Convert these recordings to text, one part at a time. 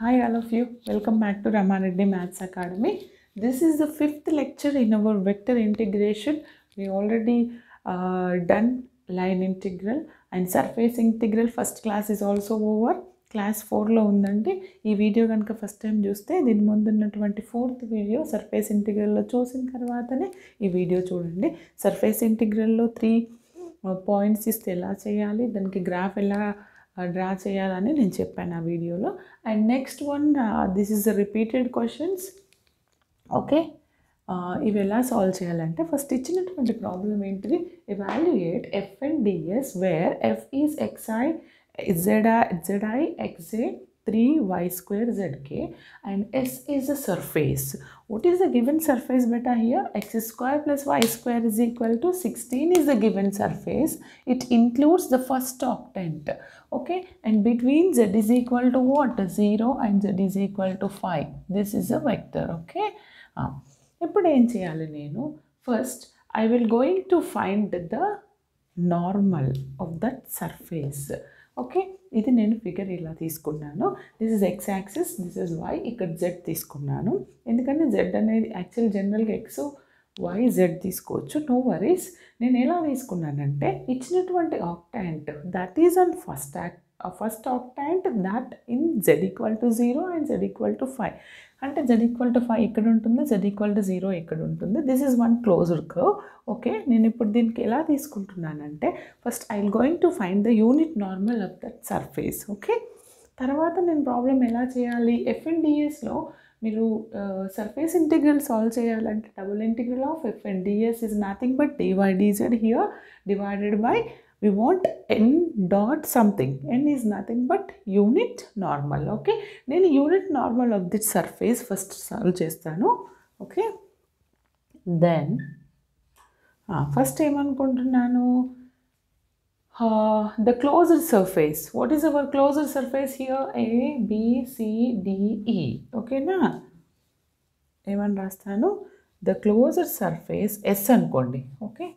Hi all of you, welcome back to Ramareddy Maths Academy. This is the fifth lecture in our vector integration. We already done line integral and surface integral. First class is also over. Class 4లో ఉందండి. ఈ video కనుక first time చూస్తే దీని ముందు ఉన్నటువంటి fourth video surface ఇంటిగ్రల్లో చూసిన తర్వాతనే ఈ వీడియో చూడండి. సర్ఫేస్ ఇంటిగ్రల్లో 3 పాయింట్స్ ఇస్తే ఎలా చేయాలి, దానికి గ్రాఫ్ ఎలా డ్రా చేయాలని నేను చెప్పాను ఆ వీడియోలో. And next one, this is the repeated questions. Okay, ఇవి ఎలా సాల్వ్ చేయాలంటే ఫస్ట్ ఇచ్చినటువంటి ప్రాబ్లం ఏంటిది, evaluate F and DS where F is xi zi xj 3y² zk and s is a surface. What is the given surface beta here? x² plus y² is equal to 16 is the given surface. It includes the first octant. Okay, and between z is equal to what? 0 and z is equal to 5. This is a vector. Okay, ఇప్పుడు ఏం చేయాలి నేను, first I will going to find the normal of that surface. Okay, ఇది నేను figure ఇలా తీసుకున్నాను. This is x axis, this is y, ఇక్కడ z తీసుకున్నాను. ఎందుకంటే z అనేది యాక్చువల్ జనరల్గా x y z తీసుకోవచ్చు, నో వరీస్. నేను ఎలా తీసుకున్నానంటే ఇచ్చినటువంటి octant that is on first octant that in z equal to 0 and z equal to 5. అంటే z ఈక్వల్ టు 5 ఇక్కడ ఉంటుంది, z ఈక్వల్ టు 0 ఇక్కడ ఉంటుంది. This is one closed curve. Okay, నేను ఇప్పుడు దీనికి ఎలా తీసుకుంటున్నానంటే first I will going to find the unit normal of that surface. Okay, తర్వాత నేను ప్రాబ్లం ఎలా చేయాలి, ఎఫ్ అండ్ డిఎస్లో మీరు సర్ఫేస్ ఇంటిగ్రల్ సాల్వ్ చేయాలంటే double integral of F and DS is nothing but dydz here divided by we want n dot something. N is nothing but unit normal. Okay, నేను unit normal of this surface first solve చేస్తాను. Okay, then first ఏమనుకుంటున్నాను, the closed surface. What is our closed surface here? A, B, C, D, E. ఓకేనా, ఏమని రాస్తాను, the closed surface S అనుకోండి. Okay,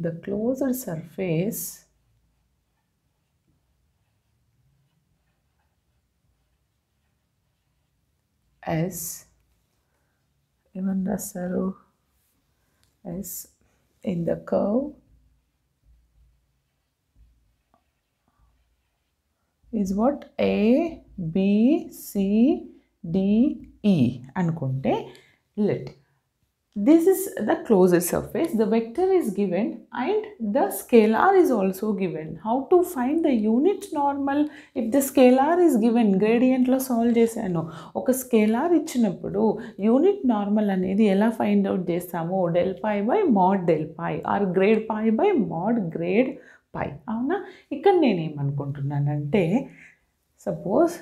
the closed surface S, even rasaru S in the curve is what? A, B, C, D, E అనుకుంటే let this is the closed surface, the vector is given and the scalar is also given. How to find the unit normal if the scalar is given? Gradient లో solve చేశాను. ఒక scalar ఇచ్చినప్పుడు unit normal అనేది ఎలా find out చేస్తాము, del pi by mod del pi or grade pi by mod grade pi. అవునా, ఇక్కడ నేనేమనుకుంటున్నానంటే suppose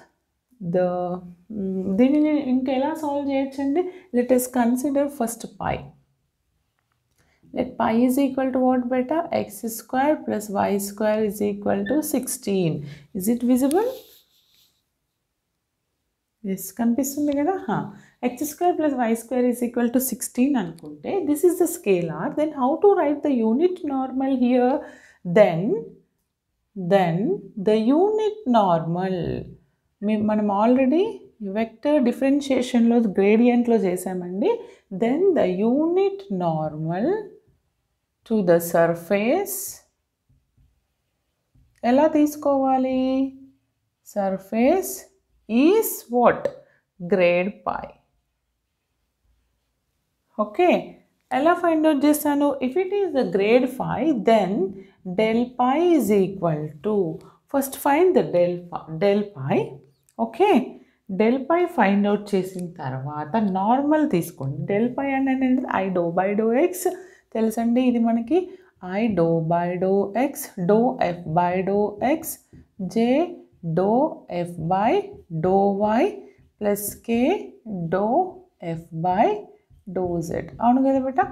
దీనిని ఇంకా ఎలా సాల్వ్ చేయొచ్చండి, let us consider first pi. Let pi is equal to what beta? x² plus y² is equal to 16. Is it visible? Yes, కనిపిస్తుంది కదా. x² plus y² is equal to 16 అనుకుంటే this is the scalar. Then how to write the unit normal here? Then the unit normal మనం already vector డిఫరెన్షియేషన్లో గ్రేడియంట్లో చేసామండి. Then the unit normal to the surface ఎలా తీసుకోవాలి, surface is what? Grad phi. Okay, ఎలా find out చేస్తాను, if it is the grad phi then del pi is equal to, first find the del pi. Okay, del pi find out చేసిన తర్వాత normal తీసుకోండి. del pi అనేది I dou by dou x తెలుసండి, ఇది మనకి I dou by dou x dou f by dou x j dou f by dou y plus k dou f by dou z. అవును కదా బేటా,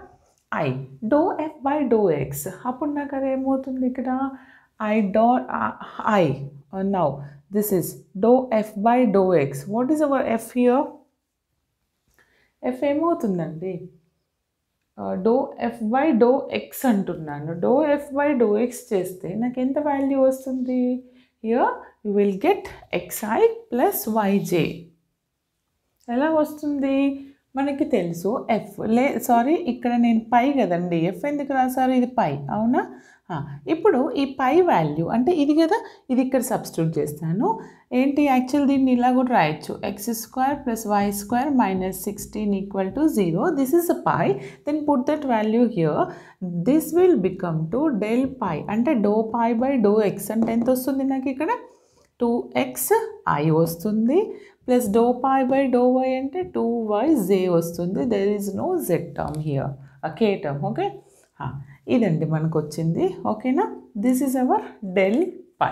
I dou f by dou x. అప్పుడు నాకు అది ఏమవుతుంది ఇక్కడ, now this is dou f by dou x. What is our f here? f ఏమవుతుందండి, dou f by dou x అంటున్నాను. dou f by dou x చేస్తే నాకు ఎంత వాల్యూ వస్తుంది, here you will get xi plus yj. ఎలా వస్తుంది మనకి తెలుసు ఎఫ్ సారీ ఇక్కడ నేను పై కదండి, ఎఫ్ ఎందుకు రాసారు, ఇది పై అవునా. ఇప్పుడు ఈ పై వాల్యూ అంటే ఇది కదా, ఇది ఇక్కడ సబ్స్టిట్యూట్ చేస్తాను. ఏంటి యాక్చువల్ దీన్ని ఇలా కూడా రాయొచ్చు, x square plus y square minus 16 equal to 0. This is a phi, then put that value here. This will become to del phi అంటే do phi by do x అంటే ఎంత వస్తుంది నాకు ఇక్కడ 2xi వస్తుంది, plus do phi by do y అంటే 2yj వస్తుంది. There is no z term here, K term. Okay, ఇదండి మనకు వచ్చింది. ఓకేనా, this is our del phi.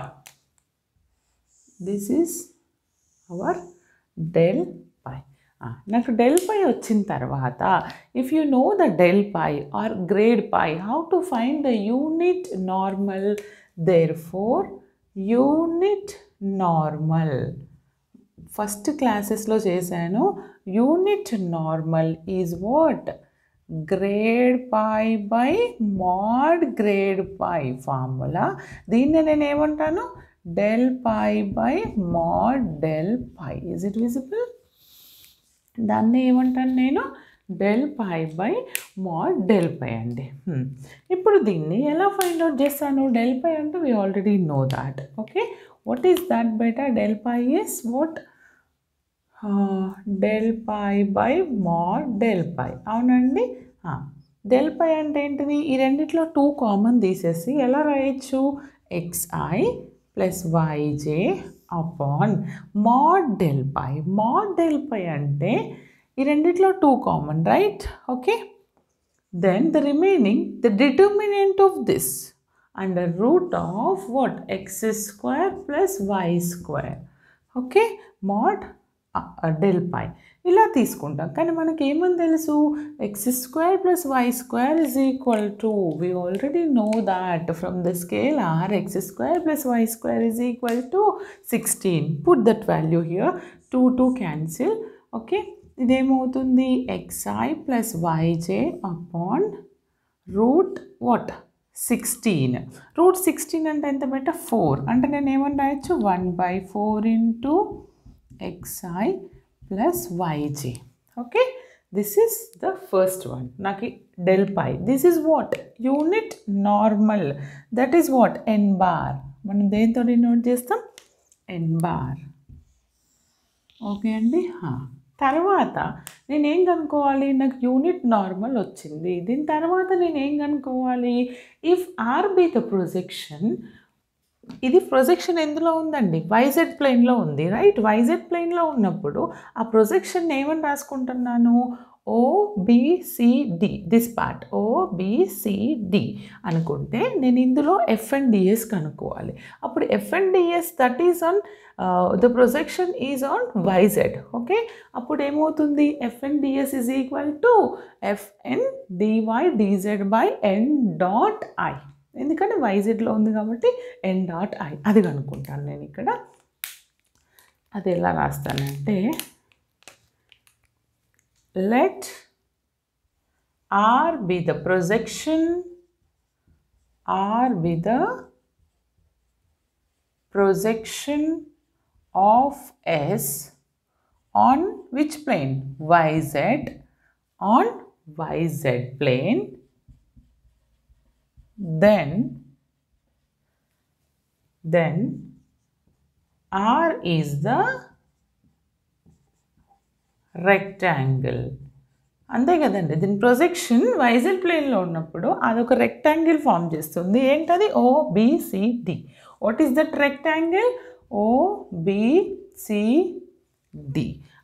This is our del phi. నాకు డెల్ పై వచ్చిన తర్వాత if you know the del phi or grad phi, how to find the unit normal. Therefore unit normal first క్లాసెస్లో చేశాను. Unit normal is what, grad phi by mod grad phi formula. దీన్ని నేను ఏమంటాను, del phi by mod del phi. Is it visible? దాన్ని ఏమంటాను నేను, del phi by mod del phi అండి. ఇప్పుడు దీన్ని ఎలా ఫైండ్ అవుట్ చేస్తాను, డెల్ పై అంటే we already know that. Okay, what is that బేటా, del phi is what, del phi by mod del phi. అవునండి, డెల్ పై అంటే ఏంటిది, ఈ రెండిట్లో 2 కామన్ తీసేసి ఎలా రాయొచ్చు, xi plus yj upon mod del phi. Mod del phi అంటే ఈ రెండిట్లో 2 common, right? Okay, then the remaining the determinant of this under root of what, x square plus y square. Okay, mod del phi ఇలా తీసుకుంటాం. కానీ మనకి ఏమని తెలుసు, x square plus y square is equal to, we already know that from the scale r, x square plus y square is equal to 16. Put that value here, 2 cancel. Okay, ఇదేమవుతుంది, xi plus yj upon root what 16. Root 16 అంటే ఎంత బెట, 4. అంటే నేను ఏమని రాయొచ్చు, 1/4 into xi plus yj. Okay, this is the first one. Naki del pi. This is what, unit normal. That is what, n bar. మనం దేంతో denote చేస్తాం, n bar. Okay అండి. తర్వాత నేనేం కనుక్కోవాలి, నాకు యూనిట్ నార్మల్ వచ్చింది. దీని తర్వాత నేనేం కనుక్కోవాలి, if R be the projection, ఇది ప్రొజెక్షన్ ఎందులో ఉందండి, వైజెడ్ ప్లేన్లో ఉంది, రైట్? వైజెడ్ ప్లేన్లో ఉన్నప్పుడు ఆ ప్రొజెక్షన్ ఏమని రాసుకుంటున్నాను, OBCD, దిస్ పార్ట్ OBCD అనుకుంటే నేను ఇందులో F and DS కనుక్కోవాలి. అప్పుడు F and DS that is on the projection is on YZ. Okay, అప్పుడు ఏమవుతుంది, F and DS is equal to FN dy dz by n dot I. ఎందుకంటే వైజెడ్లో ఉంది కాబట్టి n డాట్ I అది కనుక్కుంటాను నేను ఇక్కడ. అది ఎలా రాస్తానంటే, let R be the projection, R be the projection of S on which plane, YZ, on YZ plane, then R is the rectangle. అంతే కదండి, దీని ప్రొజెక్షన్ వైజెడ్ ప్లేన్లో ఉన్నప్పుడు అదొక రెక్టాంగిల్ ఫామ్ చేస్తుంది. ఏంటది, OBCD. What is that rectangle, OBCD.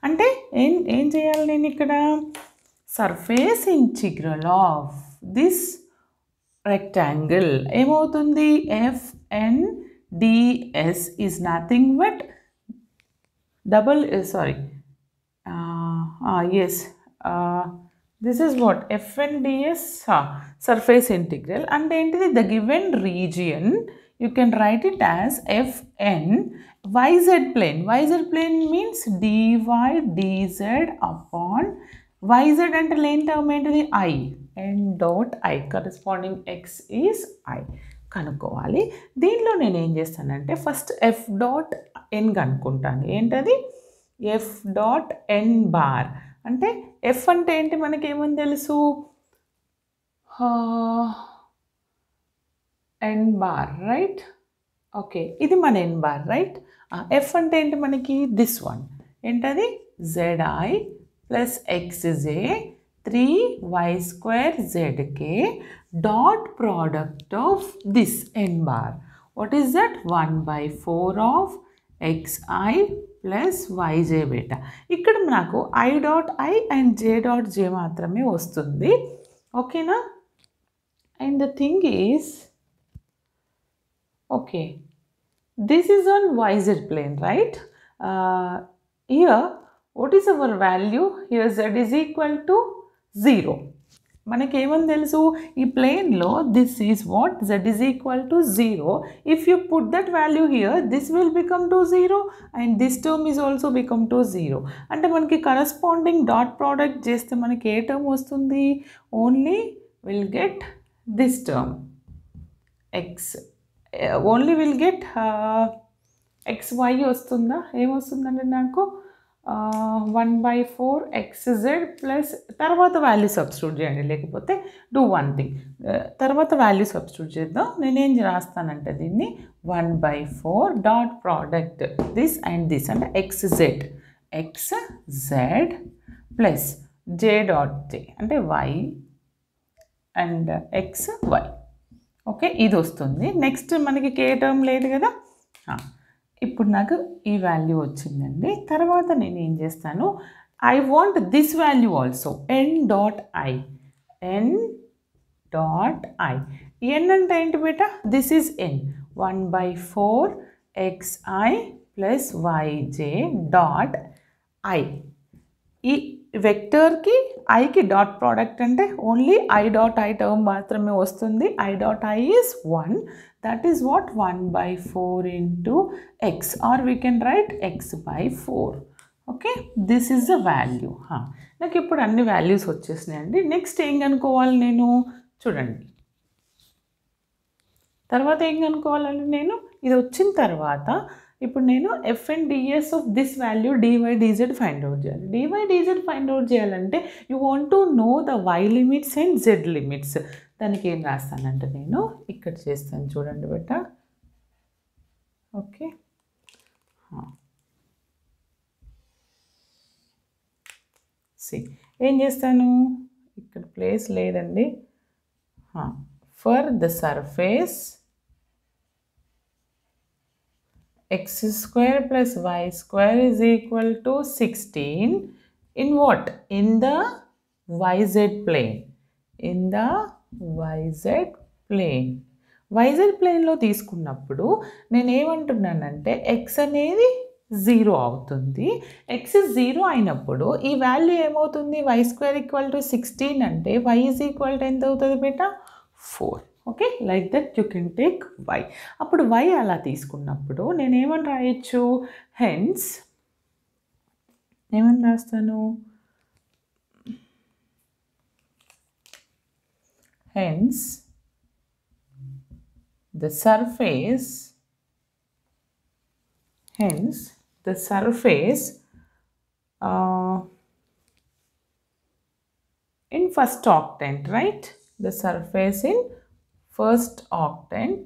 అంటే ఏం చేయాలి నేను ఇక్కడ, surface integral of this rectangle ఏమవుతుంది, FNDS is nothing but this is what, FNDS surface integral. And ఏంటిది, the given region you can write it as FN YZ plane. YZ plane means dy dz upon YZ అంటే lane term ఏంటిది, I, n dot I, corresponding x is I. కనుక్కోవాలి. దీనిలో నేను ఏం చేస్తానంటే first F dot ఎన్ కనుక్కుంటాను. ఏంటది? F dot ఎన్ bar అంటే F అంటే ఏంటి మనకేమని తెలుసు? ఎన్ బార్, రైట్? ఓకే, ఇది మన ఎన్ బార్, రైట్? ఎఫ్ అంటే ఏంటి మనకి? దిస్ వన్ ఏంటది? ZI plus XJ 3y² ZK dot product of this n bar. What is that? 1/4 of xi plus yj beta. ఇక్కడ నాకు I dot I and j dot j మాత్రమే వస్తుంది. ఓకేనా? And the thing is, okay, this is on YZ plane, right? Here, what is our value? Here z is equal to 0. మనకేమని తెలుసు? ఈ ప్లేన్లో this is what? Z is equal to 0. If you put that value here, this will become to 0 and this term is also become to 0. అంటే మనకి corresponding dot product చేస్తే మనకి ఏ term వస్తుంది? Only will get this term x. Only will get xy వస్తుందా? ఏమొస్తుందండి నాకు? 1/4 xz plus తర్వాత value substitute చేయండి, లేకపోతే డూ వన్ థింగ్, తర్వాత వాల్యూ సబ్స్టిట్యూట్ చేద్దాం. నేనేం రాస్తానంటే దీన్ని 1/4 dot product this and this అంటే xz plus j dot j అంటే y అండ్ xy. ఓకే, ఇది వస్తుంది. నెక్స్ట్ మనకి కే టర్మ్ లేదు కదా. ఇప్పుడు నాకు ఈ వాల్యూ వచ్చిందండి. తర్వాత నేను ఏం చేస్తాను? I want this value also. n dot i. n dot i. n అంటే ఏంటి బేటా? This is n. 1/4 xi plus yj dot i. ఈ వెక్టర్కి ఐకి డాట్ ప్రోడక్ట్ అంటే only i dot i term మాత్రమే వస్తుంది. I dot i is 1. That is what? 1/4 into x, or we can write x/4. Okay, this is the value. నాకు ఇప్పుడు అన్ని values వచ్చేసినాయండి. Next ఏం కనుక్కోవాలి నేను? చూడండి, తర్వాత ఏం కనుక్కోవాలండి నేను? ఇది వచ్చిన తర్వాత ఇప్పుడు నేను F and DS of this value DY DZ find out చేయాలి. డివై డిజెడ్ ఫైండ్ అవుట్ చేయాలంటే you want to know the Y limits and Z limits. దానికి ఏం రాస్తానంటే నేను ఇక్కడ చేస్తాను, చూడండి బెట్ట. ఓకే, ఏం చేస్తాను? ఇక్కడ ప్లేస్ లేదండి. For the surface x² plus y² is equal to 16 in what? In the yz plane. In the yz plane. yz ప్లేన్లో తీసుకున్నప్పుడు నేను ఏమంటున్నానంటే x అనేది 0 అవుతుంది. x 0 అయినప్పుడు ఈ వాల్యూ ఏమవుతుంది? y² = 16 అంటే y is equal to ఎంత అవుతుంది బేటా? 4. Okay, like that you can take y. అప్పుడు y అలా తీసుకున్నప్పుడు నేను ఏమని రాయొచ్చు? హెన్స్ ఏమని రాస్తాను? Hence the surface in first octant, right? The surface in first octant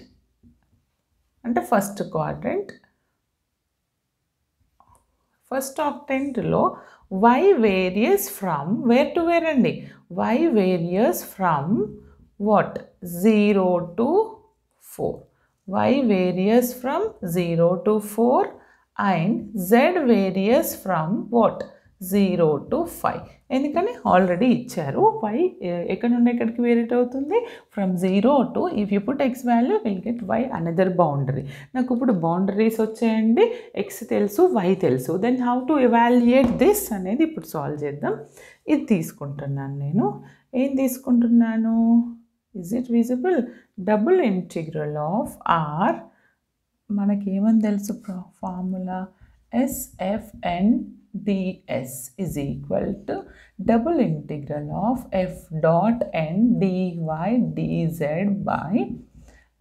అంటే ఫస్ట్ క్వాడ్రంట్. ఫస్ట్ ఆక్టెంట్లో y varies from where to where అండి? y varies from what? 0 to 4. y varies from 0 to 4 and z varies from what? 0 to 5. ఎందుకని already ఇచ్చారు. y ఎక్కడ నుండి ఎక్కడికి vary అవుతుంది? From 0 to, if you put x value will get y another boundary. నాకు ఇప్పుడు boundaries వచ్చాయండి. x తెలుసు, y తెలుసు. Then how to evaluate this అనేది ఇప్పుడు సాల్వ్ చేద్దాం. ఇది తీసుకుంటున్నాను నేను. ఏం తీసుకుంటున్నాను? Is it visible? Double integral of r. మనకి ఏమని తెలుసు ఫార్ములా? SFN ds is equal to double integral of f dot n dy dz by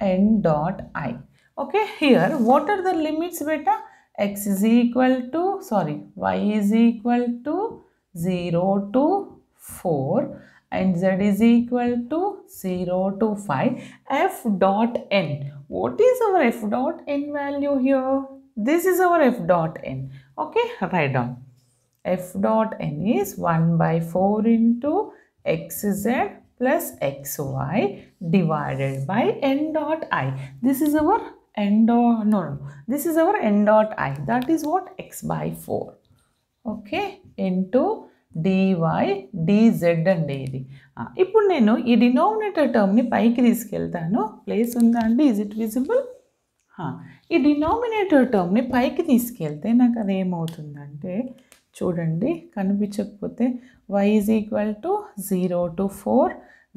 n dot I. Okay, here what are the limits beta? X is equal to, y is equal to 0 to 4 and z is equal to 0 to 5. F dot n. What is our f dot n value here? This is our f dot n. Okay, write down. F dot n is 1 by 4 into xz plus xy divided by n dot I. This is our n dot, no, this is our n dot I. That is what? X by 4. Okay, into dy dz అండి ఇది. ఇప్పుడు నేను ఈ denominator టర్మ్ని పైకి తీసుకెళ్తాను. Place ఉందా అండి? Is it visible? ఈ డినామినేటర్ టర్మ్ని పైకి తీసుకెళ్తే నాకు అది ఏమవుతుందంటే, చూడండి కనిపించకపోతే, y is equal to 0 to 4,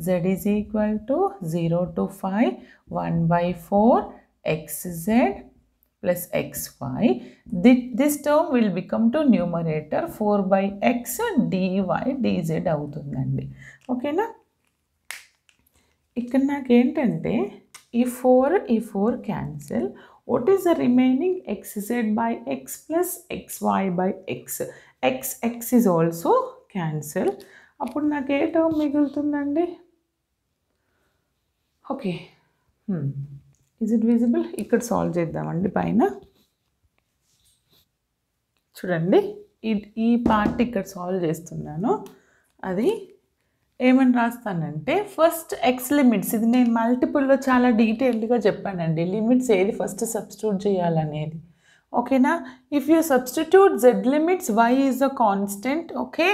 z is equal to 0 to 5, 1 by 4 xz plus xy. This term will become to numerator 4 by x dy dz అవుతుందండి. ఓకేనా? ఇక్కడ నాకు ఏంటంటే ఈ 4 cancel. What is the remaining? xz by x plus xy by x. x is also cancel. అప్పుడు నాకు ఏ term మిగులుతుందండి? Okay, is it visible? ఇక్కడ సాల్వ్ చేద్దామండి. పైన చూడండి, ఈ పార్ట్ ఇక్కడ సాల్వ్ చేస్తున్నాను. అది ఏమని రాస్తానంటే, ఫస్ట్ ఎక్స్ లిమిట్స్, ఇది నేను మల్టిపుల్లో చాలా డీటెయిల్డ్గా చెప్పానండి. లిమిట్స్ ఏది ఫస్ట్ సబ్స్టిట్యూట్ చేయాలనేది. ఓకేనా? If you substitute Z limits, Y is a constant. Okay,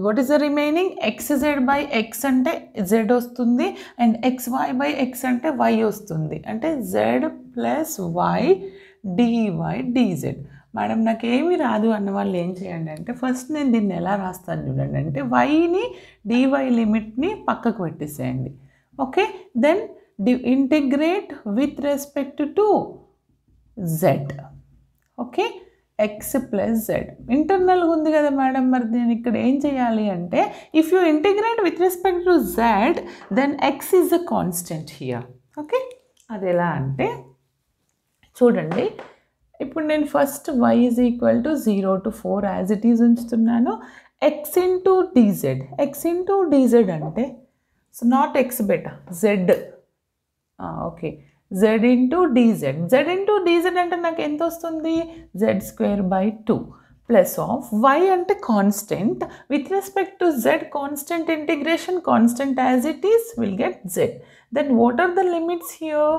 what is the remaining? xz by x అంటే z వస్తుంది అండ్ xy by x అంటే y వస్తుంది. అంటే z plus y dy dz. Madam నాకు ఏమి రాదు అన్న వాళ్ళు ఏం చేయండి అంటే, ఫస్ట్ నేను దీన్ని ఎలా రాస్తాను చూడండి. అంటే వైని dy లిమిట్ని పక్కకు పెట్టేసేయండి. Okay, then integrate with respect to z. Okay, x plus z ఇంటర్నల్గా ఉంది కదా మేడం. మరి నేను ఇక్కడ ఏం చేయాలి అంటే, if you integrate with respect to z, then x is a constant here. Okay, అది ఎలా అంటే చూడండి, ఇప్పుడు నేను first y is equal to 0 to 4 as it is ఉంచుతున్నాను. x into dz. x into dz అంటే, so not x beta, z. Okay, z into dz. z into dz అంటే నాకు ఎంత వస్తుంది? z² by 2 plus of y అంటే constant. With respect to z constant integration, constant as it is, will get z. Then what are the limits here?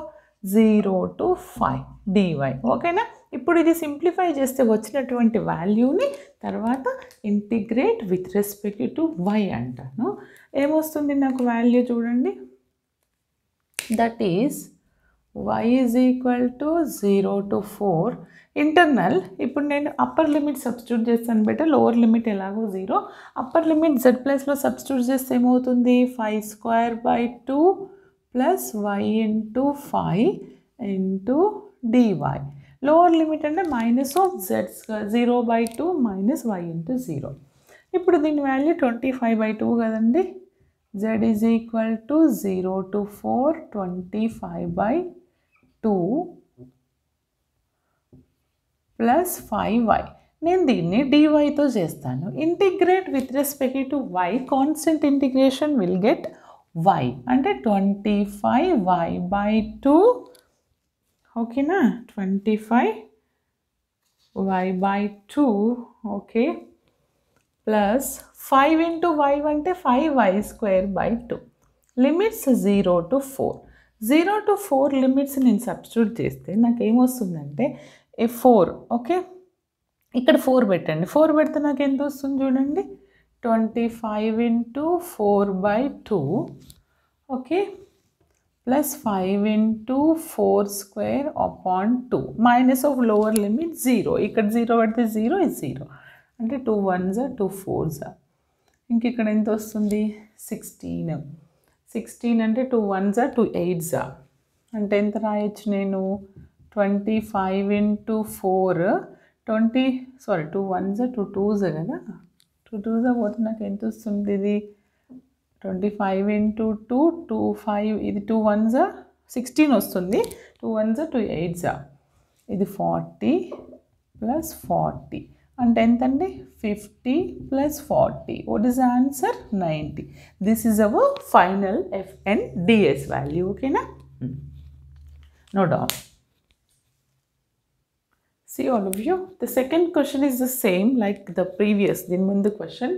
0 to 5 dy. ఓకేనా? ఇప్పుడు ఇది simplify చేస్తే వచ్చినటువంటి వాల్యూని తర్వాత integrate with respect to y అంటాను. ఏమొస్తుంది నాకు వాల్యూ చూడండి. That is y is equal to 0 to 4 internal. ఇప్పుడు నేను అప్పర్ లిమిట్ సబ్స్టిట్యూట్ చేస్తాను బెట. లోవర్ లిమిట్ ఎలాగో 0, అప్పర్ లిమిట్ z ప్లస్లో సబ్స్టిట్యూట్ చేస్తే ఏమవుతుంది? 5² by 2 plus y into 5 into dy. Lower limit అంటే minus of z 0 by 2 minus y into 0. ఇప్పుడు దీని వాల్యూ 25 by 2 కదండి. z is equal to 0 to 4 25 by 2 plus 5y. నేను దీన్ని dyతో చేస్తాను. Integrate with respect to y, constant integration will get y అంటే 25y by 2. ఓకేనా? 25y by 2. Okay, plus 5 into y అంటే 5y² by 2. Limits 0 to 4. 0 to 4 limits నేను substitute చేస్తే నాకు ఏమొస్తుందంటే 4. ఓకే, ఇక్కడ 4 పెట్టండి. 4 పెడితే నాకు ఎంత వస్తుంది చూడండి. 25 into 4 by 2. Okay, plus 5 into 4² upon 2 minus of lower limit 0. ఇక్కడ 0 పెడితే 0 is 0 అంటే 2 1s 2 4s. ఇంక ఇక్కడ ఎంత వస్తుంది? 16. 16 అంటే 2 1s 2 8s అంటే ఎంత రాయొచ్చు నేను? 25 ఇంటూ 4 2 1s 2 2s కదా. 2 2s పోతే నాకు ఎంత వస్తుంది? ఇది 25 ఇంటూ 2 25, ఇది 2 1s 16 వస్తుంది. 2 1s 2 8s, ఇది 40 plus 40 అంటే ఎంతండి 50 plus 40. What is the answer? 90. This is our final Fn ds value. Okay na? No doubt. See all of you, the second question is the same like the previous din mundu question,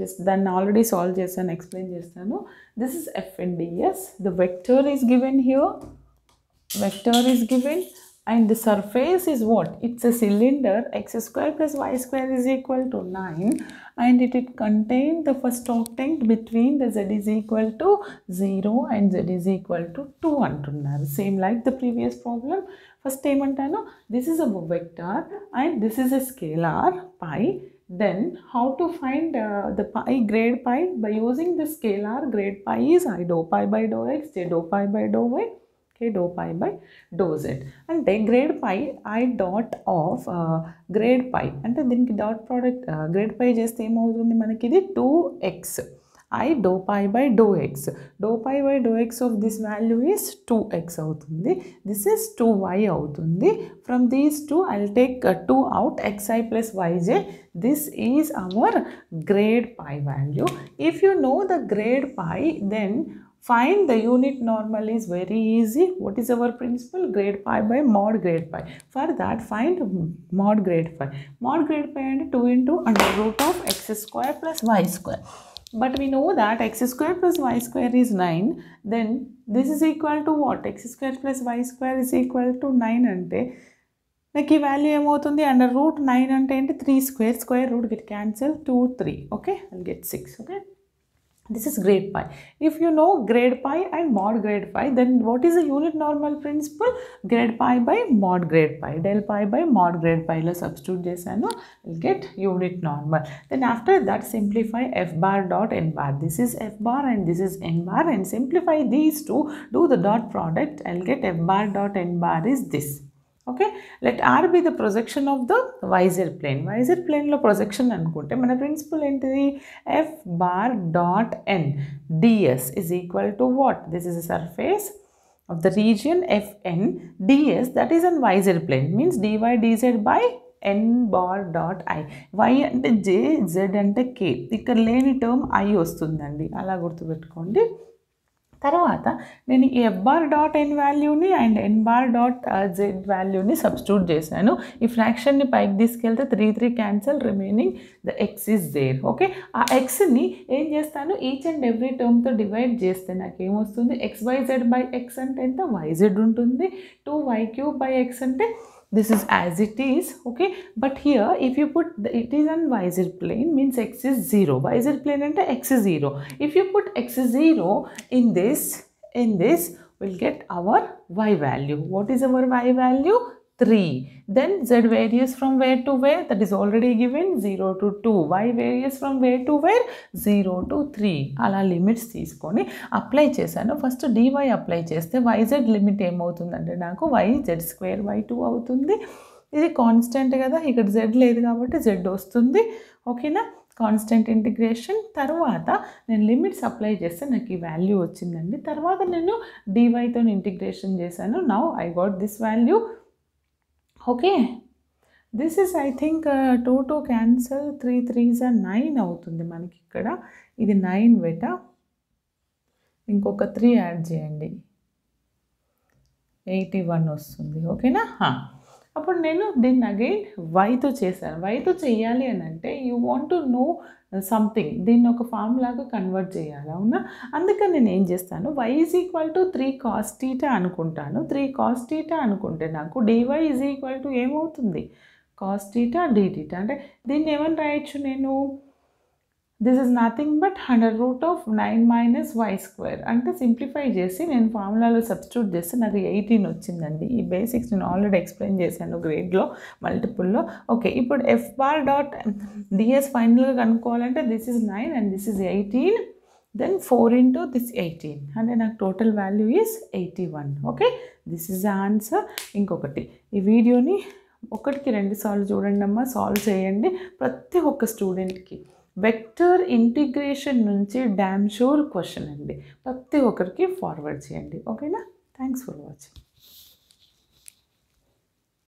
just then already solve chesanu, explain chestanu. This is Fn ds. The vector is given here, vector is given, and the surface is what? It's a cylinder. X square plus y square is equal to 9, and it contains the first octant between the z is equal to 0 and z is equal to 2 antunnaru. Same like the previous problem. First ఏమంటాను, this is a vector and this is a scalar pi. Then how to find the pi, grade pi? By using the scalar, grade pi is I dou pi by dou x, j dou pi by dou y, dou pi by dou z. అంటే grad phi i dot of grad phi అంటే దీనికి dot product grad phi చేస్తే ఏమవుతుంది మనకి, ఇది 2x I dou pi by dou x. Dou pi by dou x of this value is 2x అవుతుంది. This is 2y అవుతుంది. From these two I'll take 2 out, xi plus yj. This is our grade pi value. If you know the grade pi, then find the unit normal is very easy. What is our principle? Grade pi by mod grade pi. For that, find mod grade pi. Mod grade pi and 2 into under root of x square plus y square. But we know that x square plus y square is 9. Then this is equal to what? X square plus y square is equal to 9 ante నాకు ఈ value ఏమవుతుంది, under root 9 అంటే ఏంటి 3 square, square root get cancel 2 3. Okay, I'll get 6. Okay, this is grade pi. If you know grade pi and mod grade pi, then what is the unit normal principle? Grade pi by mod grade pi. Del pi by mod grade pi lo substitute chesanu, I'll get unit normal. Then after that simplify f bar dot n bar. This is f bar and this is n bar, and simplify these two, do the dot product, I'll get f bar dot n bar is this. Okay, let R be the projection of the yz plane. Yz plane lo projection anukunte mana principle entidi, f bar dot n ds is equal to what? This is a surface of the region Fn ds, that is on yz plane, means dy dz by n bar dot I. Y ante j, z ante k. ikkada leni term I వస్తుందండి, అలా గుర్తుపెట్టుకోండి. తర్వాత నేను ఈ F bar dot n వాల్యూని and n bar dot z వాల్యూని substitute చేశాను. ఈ ఫ్రాక్షన్ని పైకి తీసుకెళ్తే 3 3 cancel, remaining the x is there. Okay, ఆ ఎక్స్ని ఏం చేస్తాను, ఈచ్ అండ్ ఎవ్రీ టర్మ్తో డివైడ్ చేస్తే నాకు ఏమొస్తుంది, x by z by x అంటే ఎంత, వైజెడ్ ఉంటుంది. 2y క్యూబ్ బై ఎక్స్ అంటే this is as it is. Okay, but here if you put it is on yz plane, means x is 0. Yz plane ante x is 0. If you put x is 0 in this we'll get our y value. What is our y value? 3. Then z varies from where to where? That is already given, 0 to 2. Y varies from where to where? 0 to 3. అలా limits తీసుకొని apply చేశాను. First dy apply చేస్తే yz limit ఏమవుతుందంటే నాకు yz square y2 అవుతుంది. ఇది constant కదా, ఇక్కడ z లేదు కాబట్టి z వస్తుంది. ఓకేనా, కాన్స్టెంట్ ఇంటిగ్రేషన్. తర్వాత నేను లిమిట్స్ అప్లై చేస్తే నాకు ఈ వాల్యూ వచ్చిందండి. తర్వాత నేను dyతో ఇంటిగ్రేషన్ చేశాను. Now I got this value. Okay, this is I think 2 2 cancel, 3 3s are 9 అవుతుంది మనకి ఇక్కడ. ఇది 9 బెట, ఇంకొక 3 యాడ్ చేయండి, 81 వస్తుంది. ఓకేనా, అప్పుడు నేను దీన్ని అగైన్ వైతో చేశాను. వైతో చేయాలి అని అంటే you want to know something, దీన్ని ఒక ఫామ్ లాగా కన్వర్ట్ చేయాలి, అవునా? అందుకని నేను ఏం చేస్తాను, y is equal to 3 cos θ అనుకుంటాను. 3 cos θ అనుకుంటే నాకు dy ఈజ్ ఈక్వల్ టు ఏమవుతుంది, cos θ dθ. అంటే దీన్ని ఏమని రాయొచ్చు నేను, this is nothing but under root of 9 minus y square. అంటే సింప్లిఫై చేసి నేను ఫార్ములాలో సబ్స్టిట్యూట్ చేస్తే నాకు 18 వచ్చిందండి. ఈ బేసిక్స్ నేను ఆల్రెడీ ఎక్స్ప్లెయిన్ చేశాను గ్రేడ్లో, మల్టిపుల్లో. ఓకే, ఇప్పుడు ఎఫ్ బార్ డాట్ డిఎస్ ఫైనల్గా కనుక్కోవాలంటే this is 9 and this is 18, then 4 into this 18, అంటే నాకు total value is 81. Okay, this is the answer. ఇంకొకటి, ఈ వీడియోని 1కి 2 సార్లు చూడండి అమ్మా, సాల్వ్ చేయండి. ప్రతి ఒక్క స్టూడెంట్కి వెక్టర్ ఇంటిగ్రేషన్ నుంచి డ్యామ్ షూర్ క్వశ్చన్ అండి, ప్రతి ఒక్కరికి ఫార్వర్డ్ చేయండి. ఓకేనా? Thanks for watching.